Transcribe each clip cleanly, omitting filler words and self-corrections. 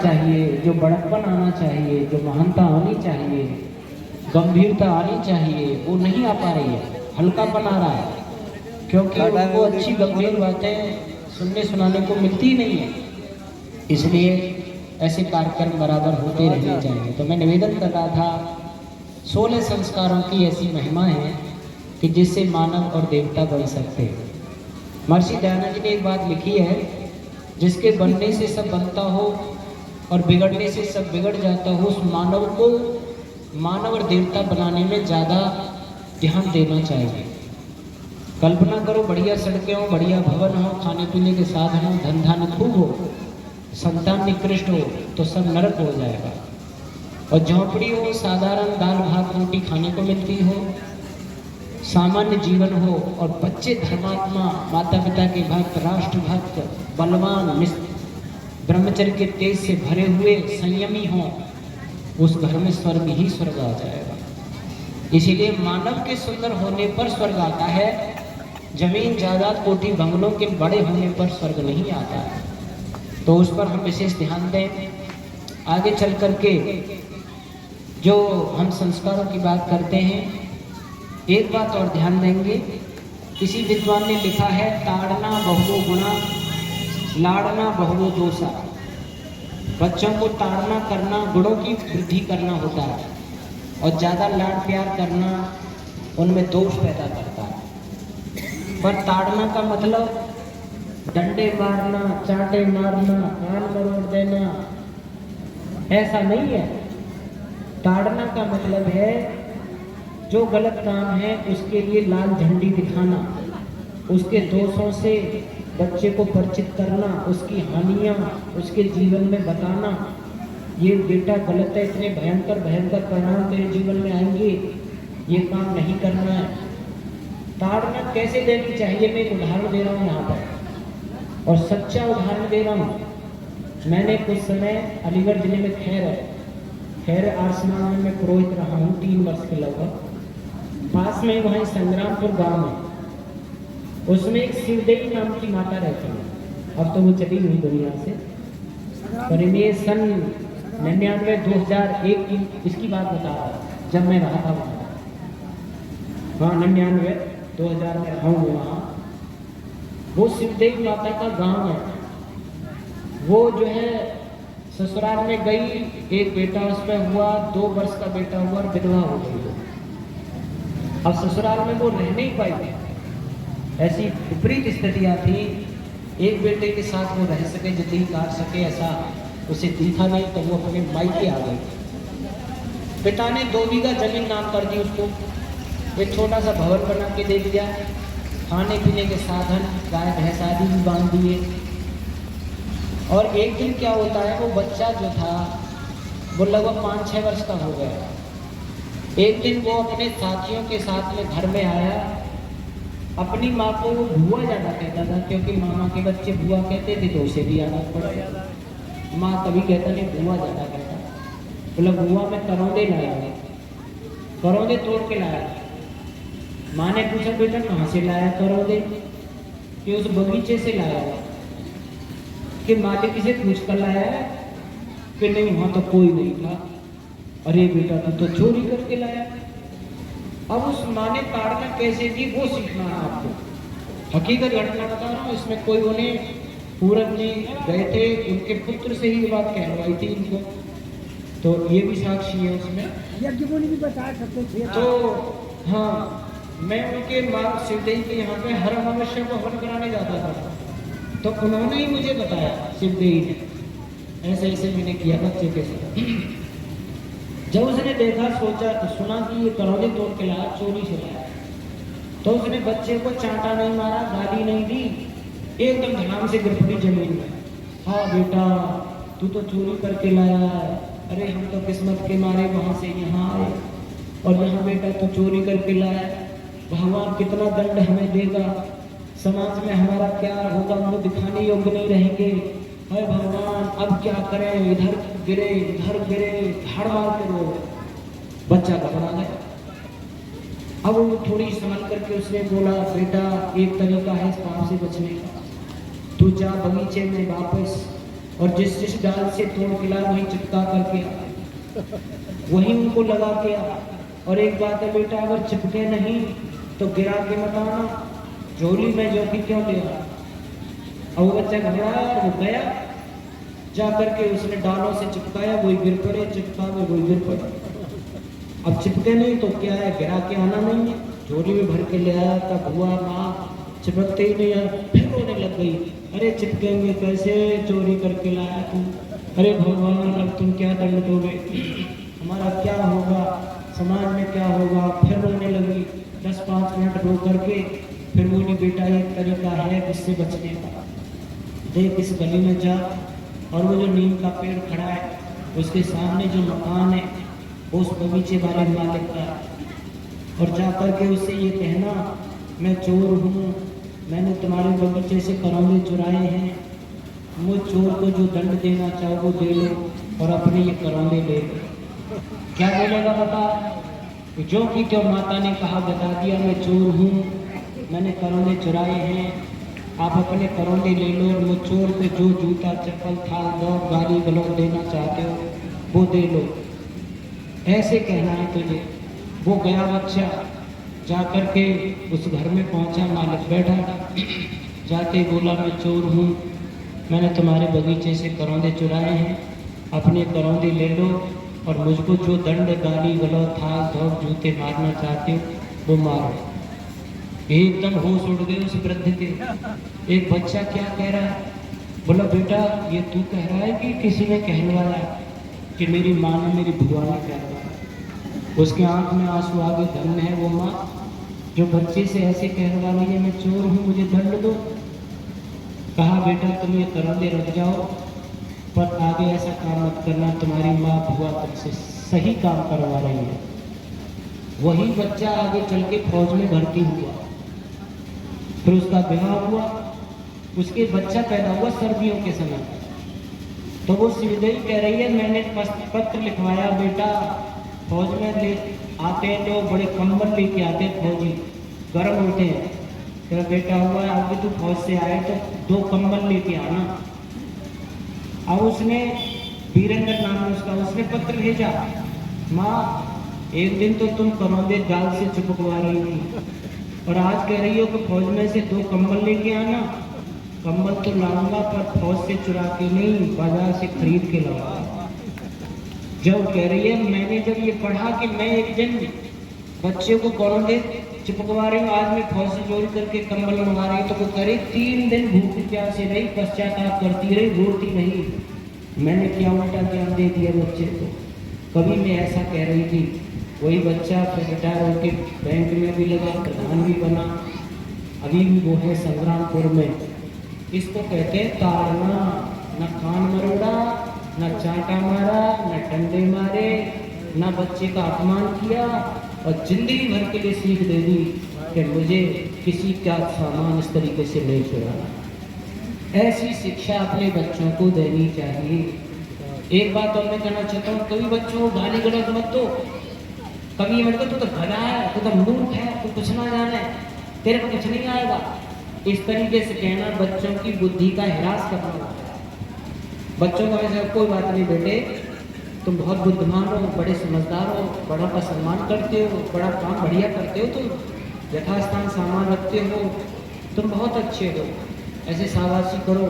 चाहिए, जो बड़प्पन आना चाहिए, जो महानता आनी चाहिए, गंभीरता आनी चाहिए, वो नहीं आ पा रही है, हल्कापन आ रहा है, क्योंकि उनको अच्छी गंभीर बातें सुनने सुनाने को मिलती नहीं है। इसलिए ऐसे कार्यक्रम बराबर होते रहने चाहिए। तो मैं निवेदन कर रहा था, 16 संस्कारों की ऐसी महिमा है कि जिससे मानव और देवता बन सकते हैं। महर्षि दयानंद जी ने एक बात लिखी है, जिसके बनने से सब बनता हो और बिगड़ने से सब बिगड़ जाता हो, उस मानव को मानव और देवता बनाने में ज़्यादा ध्यान देना चाहिए। कल्पना करो, बढ़िया सड़कें हो, बढ़िया भवन हो, खाने पीने के साधन हो, धन धान्य खूब हो, संतान निकृष्ट हो, तो सब नरक हो जाएगा। और झोंपड़ी हो, साधारण दाल भात रोटी खाने को मिलती हो, सामान्य जीवन हो, और बच्चे धर्मात्मा, माता पिता के भक्त, राष्ट्र भक्त, बलवान, ब्रह्मचर्य के तेज से भरे हुए संयमी हों, उस घर में स्वर्ग ही स्वर्ग आ जाएगा। इसीलिए मानव के सुंदर होने पर स्वर्ग आता है, जमीन जायदाद कोठी बंगलों के बड़े होने पर स्वर्ग नहीं आता है। तो उस पर हम विशेष ध्यान दें। आगे चल करके जो हम संस्कारों की बात करते हैं, एक बात और ध्यान देंगे। किसी विद्वान ने लिखा है, ताड़ना बहुवो गुणा, लाड़ना बहुवो दोषा। बच्चों को ताड़ना करना गुणों की वृद्धि करना होता है, और ज़्यादा लाड़ प्यार करना उनमें दोष पैदा करता है। पर ताड़ना का मतलब डंडे मारना, चांटे मारना, कान मरोड़ देना, ऐसा नहीं है। ताड़ना का मतलब है जो गलत काम है उसके लिए लाल झंडी दिखाना, उसके दोषों से बच्चे को परिचित करना, उसकी हानियां उसके जीवन में बताना, ये बेटा गलत है, इतने भयंकर भयंकर परिणाम तेरे जीवन में आएंगे, ये काम नहीं करना है। ताड़ना कैसे देनी चाहिए, मैं एक उदाहरण दे रहा हूँ यहाँ पर, और सच्चा उदाहरण दे रहा हूँ। मैंने कुछ समय अलीगढ़ जिले में खैर आसमान में मैं पुरोहित रहा हूँ 3 वर्ष के लगभग। पास में वहीं संग्रामपुर गांव है, उसमें एक शिवदेवी नाम की माता रहती है। अब तो वो चली हुई दुनिया से, पर ये सन 99 2001 की इसकी बात बता रहा हूँ, जब मैं रहा था वहाँ। हाँ, 99 2000 में रहा हूँ वहाँ। वो शिवदेवी माता का गांव है। वो जो है ससुराल में गई, एक बेटा उसमें हुआ, 2 वर्ष का बेटा हुआ और विधवा हो गई। अब ससुराल में वो रह नहीं पाई, ऐसी विपरीत स्थितियाँ थी। एक बेटे के साथ वो रह सके, जितनी काट सके, ऐसा उसे दिखा नहीं, तो वो अपने मायके आ गई। पिता ने 2 बीघा जमीन नाम कर दी उसको, एक छोटा सा भवन बना के दे दिया, खाने पीने के साधन, गाय भैंस आदि भी बांध दिए। और एक दिन क्या होता है, वो बच्चा जो था वो लगभग 5-6 वर्ष का हो गया। एक दिन वो अपने साथियों के साथ में घर में आया। अपनी माँ को वो बुआ ज़्यादा कहता था, क्योंकि मामा के बच्चे बुआ कहते थे तो उसे भी आदत पड़ गया। माँ कभी कहता नहीं, बुआ ज़्यादा कहता। बोला, बुआ मैं करौंदे लाया, करौंदे तोड़ के लाया। माँ ने पूछा, बेटा कहाँ से लाया करौंदे? कि उस बगीचे से लाया। कि मालिक से पूछ कर लाया है? कि नहीं, वहाँ तो कोई नहीं था। अरे बेटा, तू तो चोरी करके लाया। अब उस माँ ने ताड़ना कैसे दी वो सीखना है आपको। हकीकत घटना बता रहा हूँ, इसमें कोई उन्हें पूरब जी गए थे, उनके पुत्र से ही ये बात कहलवाई थी इनको, तो ये भी साक्षी है उसमें। भी बता सकते थे। तो हाँ, मैं उनके माँ शिवदेवी के यहाँ पे हर अमावस्या को हवन कराने जाता था, तो उन्होंने ही मुझे बताया, शिवदेवी ने, ऐसे ऐसे मैंने किया बच्चे के साथ। जब उसने देखा, सोचा, सुना कि ये करौंदे तोड़ के लाया, चोरी से लाया, तो उसने बच्चे को चांटा नहीं मारा, गाली नहीं दी, एकदम धड़ाम से गिर पड़ी जमीन में। हाँ बेटा, तू तो चोरी करके लाया है। अरे हम तो किस्मत के मारे वहाँ से यहाँ आए, और यहाँ बेटा तो चोरी करके लाया। भगवान कितना दंड हमें देगा, समाज में हमारा क्या होगा, मुँह दिखाने योग्य नहीं रहेंगे। अरे भगवान, अब क्या करें, इधर गिरे इधर गिरे, धाड़ मार के रो। बच्चा घबरा गया। अब वो थोड़ी संभल करके उसने बोला, बेटा एक तरीका है इस पाप से बचने का, तू जा बगीचे में वापस और जिस डाल से तोड़ के लाया वहीं चिपका करके वहीं उनको लगा के आ। और एक बात है बेटा, अगर चिपके नहीं तो गिरा के मत आना, झोली में जो कि क्यों ले आना। और वो बच्चा घबराया और वो गया, जा करके उसने डालों से चिपकाया, वही गिर पड़े, चिपका में वही गिर पड़े। अब चिपके नहीं तो क्या है, गिरा के आना नहीं है। झोली में भर के ले आया, तब हुआ माँ चिपकते ही नहीं है, फिर रोने लग गई, अरे चिपकेंगे कैसे, चोरी करके लाया तू, अरे भगवान अब तुम क्या दंड दोगे, हमारा क्या होगा, समाज में क्या होगा। फिर रोने लगी, 10-5 मिनट रो करके फिर बोली बेटा एक तरीका है इससे बचने का, देख इस गली में जा और वो जो नीम का पेड़ खड़ा है उसके सामने जो मकान है उस बगीचे वाले मालिक का, और जा करके उससे ये कहना मैं चोर हूँ, मैंने तुम्हारे बगीचे से करौंदे चुराए हैं, मुझ चोर को जो दंड देना चाहो वो दे लो और अपने ये करौंदे ले लो। क्या बोलेगा बता, जो कि क्यों माता ने कहा बता दिया मैं चोर हूँ, मैंने करौंदे चुराए हैं, आप अपने करौंदे ले लो और मुझ चोर को जो जूता चप्पल थाल दौड़ गाली गलौज देना चाहते हो वो दे लो, ऐसे कहना है तुझे। वो गया बच्चा, जा कर के उस घर में पहुंचा, मालिक बैठा था, जाते बोला मैं चोर हूँ, मैंने तुम्हारे बगीचे से करौंदे चुराए हैं, अपने करौंदे ले लो और मुझको जो दंड गाली गलौज थाल दौड़ जूते मारना चाहते हो वो मारो। एकदम होश उड़ गए उस वृद्ध के। एक बच्चा क्या कह रहा है, बोला बेटा ये तू कह रहा है कि किसी ने कहलवाया, कि मेरी माँ ने मेरी बुआ ने कहलवाया। उसके आंख में आंसू आ गए, धन्य है वो माँ जो बच्चे से ऐसे कहलवा रही है मैं चोर हूँ मुझे दंड दो। कहा बेटा तुम ये करौंदे रख जाओ, पर आगे ऐसा काम मत करना, तुम्हारी माँ बुआ तुमसे सही काम करवा रही है। वही बच्चा आगे चल के फौज में भर्ती हुआ, फिर उसका विवाह हुआ, उसके बच्चा पैदा हुआ सर्दियों के समय। तो वो सीधे ही कह रही है मैंने पत्र लिखवाया बेटा, फौज में ले आते हैं तो बड़े कंबल लेके आते हैं फौजी, गर्म होते हैं, तेरा बेटा हुआ अभी तू फौज से आए तो 2 कंबल लेके आना। अब उसने वीरेंद्र नाम है उसका, उसने पत्र भेजा, माँ एक दिन तो तुम करौंदे जाल से चिपकवा रही थी और आज कह रही हो कि फौज में से 2 कंबल लेके आना। कंबल तो लाऊंगा पर फौज से चुरा के नहीं, बाजार से खरीद के लाऊंगा। जब कह रही है मैंने जब ये पढ़ा कि मैं एक दिन बच्चे को करौंदे चिपकवा रही हूँ, आज मैं फौज से चोरी करके कंबल मंगा रही, तो वो करे 3 दिन भूख प्यासे रही, पश्चाताप करती रही, रोती नहीं। मैंने क्या उल्टा ज्ञान दे दिया बच्चे को, कभी मैं ऐसा कह रही थी। वही बच्चा फिर रिटायर होकर बैंक में भी लगा, प्रधान भी बना, अभी भी वो है संग्रामपुर में। इसको कहते हैं ताड़ना, न कान मरोड़ा, न चांटा मारा, न डंडे मारे, न बच्चे का अपमान किया और जिंदगी भर के लिए सीख दे दी कि मुझे किसी का सामान इस तरीके से नहीं चुराना। ऐसी शिक्षा अपने बच्चों को देनी चाहिए। एक बात और मैं कहना चाहता हूँ, कभी बच्चों को गाली गलौज मत दो, कभी ये मत कहो तू तो भला है, तू तो मूर्ख है, तू कुछ ना जाने, तेरे को कुछ नहीं आएगा। इस तरीके से कहना बच्चों की बुद्धि का ह्रास करना होता है। बच्चों को ऐसा कोई बात नहीं बेटे, तुम बहुत बुद्धिमान हो, बड़े समझदार हो, बड़ों का सम्मान करते हो, बड़ा काम बढ़िया करते हो, तुम यथास्थान सामान रखते हो, तुम बहुत अच्छे हो, ऐसे शाबाशी करो।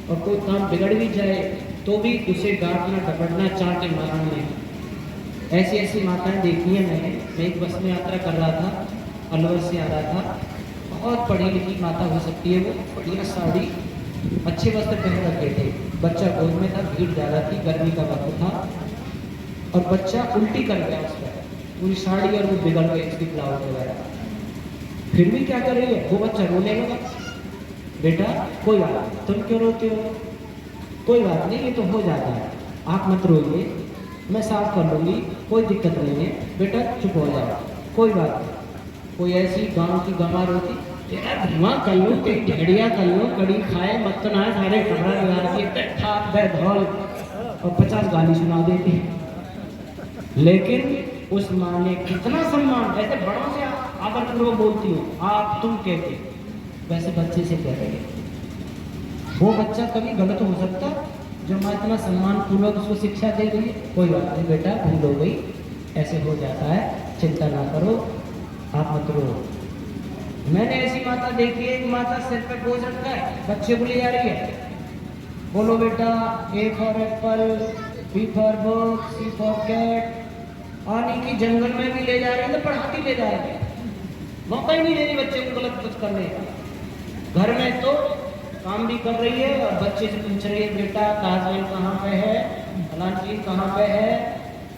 और कोई काम बिगड़ भी जाए तो भी उसे डांटना डपटना चाटे मारना नहीं। ऐसी ऐसी माताएं देखी हैं मैंने। मैं एक बस में यात्रा कर रहा था, अलवर से आ रहा था, बहुत पढ़ी लिखी माता हो सकती है वो, बढ़िया साड़ी अच्छे वस्त्र पहन रखे थे, बच्चा गोद में था, भीड़ ज़्यादा थी, गर्मी का वक्त था और बच्चा उल्टी कर गया उस पर, पूरी साड़ी और वो बिगड़ गई उसकी ब्लाउज वगैरह। फिर भी क्या कर रही है वो बच्चा, रोने लगा। बेटा कोई बात नहीं, तुम क्यों रोते हो, कोई बात नहीं, ये तो हो जाता है, आप मत रोइए, मैं साफ कर लूँगी, कोई दिक्कत नहीं है, बेटा चुप हो जाओ, कोई बात नहीं। कोई ऐसी गांव की गंवार होती, तेरा धुआं कर लो, तेरी ढेड़िया कर लो, कड़ी खाए मत ना, सारे कपड़ा लगा के ठाक बैधौल और 50 गाली सुना देती। लेकिन उस माँ ने कितना सम्मान, ऐसे बड़ों से आदर पूर्वक बोलती हो, आप तुम कहते, वैसे बच्चे से कह रहे हैं। वो बच्चा कभी गलत हो सकता जो माँ इतना सम्मान पूर्वक उसको शिक्षा दे रही है, कोई बात नहीं बेटा, भूल हो गई, ऐसे हो जाता है, चिंता ना करो, आप मत रो। मैंने ऐसी माता देखी है, एक माता सिर पे बोझ रखा है, बच्चे को ले जा रही है, बोलो बेटा A for apple, B for book, C for cat, आने की जंगल में भी ले जा रहे हैं, तो पढ़ाती ले जा रहे हैं, मौका ही नहीं दे रही बच्चे को गलत कुछ करने का। घर में तो काम भी कर रही है और बच्चे से पूछ रही है, बेटा ताजमहल कहाँ पे है, फलां चीज कहाँ पे है,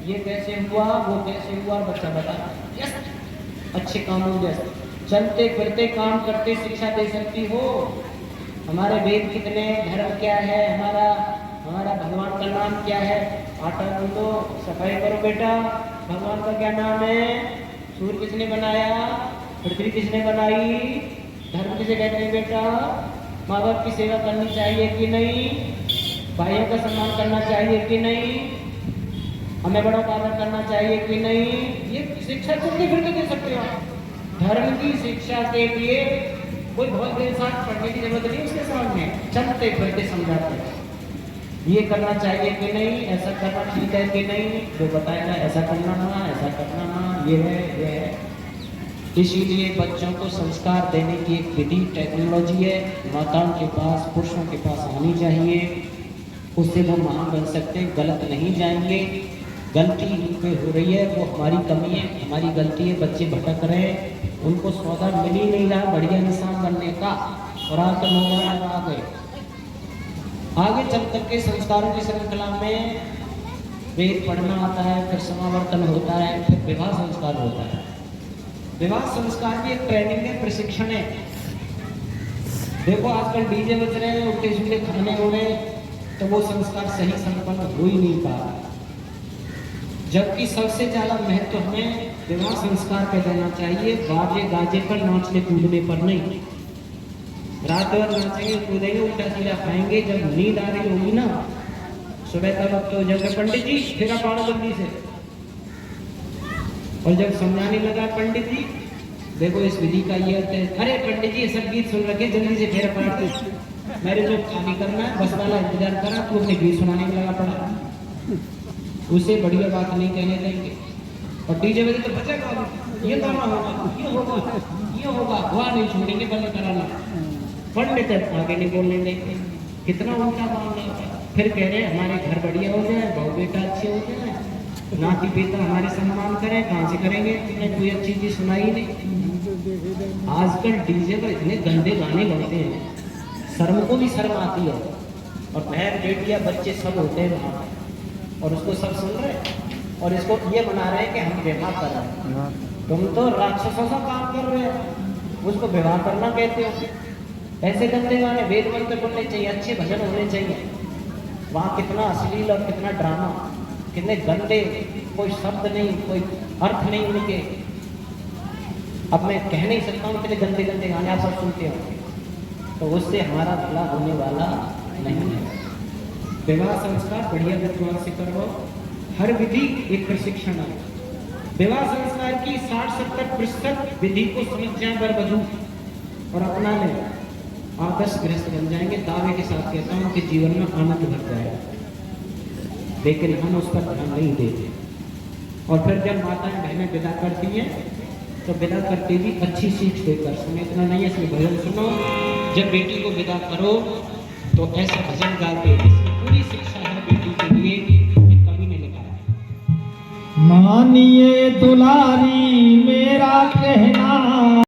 ये कैसे हुआ, वो कैसे हुआ, बच्चा बता, यस, अच्छे कामों में चलते फिरते काम करते शिक्षा दे सकती हो। हमारे वेद कितने, धर्म क्या है, हमारा भगवान का नाम क्या है, आटा गूंदो, सफाई करो बेटा, भगवान का क्या नाम है, सूर्य किसने बनाया, पृथ्वी किसने बनाई, धर्म किसे कहते हैं बेटा, माँ बाप की सेवा करनी चाहिए कि नहीं, भाइयों का सम्मान करना चाहिए कि नहीं, हमें बड़ों का आदर करना चाहिए कि नहीं, ये शिक्षा चलते फिरते दे सकते हो। धर्म की शिक्षा के लिए कोई बहुत देर साथ पढ़ने की जरूरत नहीं, उसके सामने चलते फिरते समझाते हैं, ये करना चाहिए कि नहीं, ऐसा करना ठीक है कि नहीं, जो बताएगा ऐसा करना ना, ऐसा करना ना, ये है। इसीलिए बच्चों को संस्कार देने की एक विधि टेक्नोलॉजी है, माताओं के पास, पुरुषों के पास आनी चाहिए, उससे वो महान बन सकते हैं, गलत नहीं जाएंगे। गलती पे हो रही है वो हमारी कमी है, हमारी गलती है, बच्चे भटक रहे हैं, उनको सौदा मिल ही नहीं रहा बढ़िया इंसान बनने का, और आकर मोबाइल आ गए। आगे चल करके संस्कारों की श्रृंखला में वेद पढ़ना आता है, फिर समावर्तन होता है, फिर विवाह संस्कार होता है। विवाह संस्कार की एक ट्रेनिंग है, प्रशिक्षण है। देखो आजकल डीजे बज रहे हैं, उल्टे सुल्टे खाने हो रहे, तो वो संस्कार सही संपन्न हो ही नहीं पा रहा, जबकि सबसे ज्यादा महत्व हमें विवाह संस्कार पे देना चाहिए, बाजे गाजे पर, नाचने कूदने पर नहीं। रात भर नाचेंगे कूदेंगे, उल्टा सीधा खाएंगे, जब नींद आ रही होगी ना सुबह का वक्त हो जाएगा, पंडित जी फिर आप आओ जल्दी से, और जब समझाने लगा पंडित जी देखो इस विधि का ये अर्थ है, अरे पंडित जी ये सब गीत सुन रखे, जल्दी से फेरा पाड़ दो, मेरे जो खाली करना है बस वाला इंतजार करा, तू अपने गीत सुनाने में लगा पड़ा, उसे बढ़िया बात नहीं कहने देंगे। और डीजे बजे तो बचेगा, ये गाना होगा, ये होगा, ये होगा, हुआ नहीं छोड़ेंगे, बंद कराना, पंडित आगे नहीं बोलने देंगे, कितना उल्टा मामला। फिर कह रहे हमारे घर बढ़िया हो जाए, बहू बेटा अच्छे हो जाए, नाती बेटा हमारे सम्मान करें, कहाँ से करेंगे, तुमने कोई अच्छी चीज सुनाई नहीं। आजकल डीजे पर इतने गंदे गाने बनते हैं, शर्म को भी शर्म आती है, और बहन बेटियां बच्चे सब होते हैं वहाँ, और उसको सब सुन रहे हैं, और इसको ये बना रहे हैं कि हम विवाह कर रहे हैं। तुम तो राक्षसों का काम कर रहे हो, उसको विवाह करना कहते हो। ऐसे गंदे गाने, वेद मंत्र बोलने चाहिए, अच्छे भजन होने चाहिए। वहाँ कितना अश्लील और कितना ड्रामा, कितने गंदे, कोई शब्द नहीं, कोई अर्थ नहीं उनके, अब मैं कह नहीं सकता हूँ, कितने गंदे गंदे गाने आप सब सुनते हो, तो उससे हमारा भला होने वाला नहीं है। विवाह संस्कार बढ़िया विद्वान से करवाओ, हर विधि एक प्रशिक्षण है। विवाह संस्कार की 60-70% विधि को समझ जाए वर वधू और अपना लें, आदर्श गृहस्थ बन जाएंगे। दावे के साथ कहता हूँ कि जीवन में आनंद भर जाएगा, लेकिन हम उस पर ध्यान नहीं देते। और फिर जब माताएं बहनें विदा करती हैं तो विदा करते भी अच्छी सीख देकर, समय इतना नहीं है इसमें भजन सुनो, जब बेटी को विदा करो तो ऐसा भजन गा के, इसमें पूरी शिक्षा है बेटी के लिए, एक कवि ने लिखा है। मानिए दुलारी मेरा कहना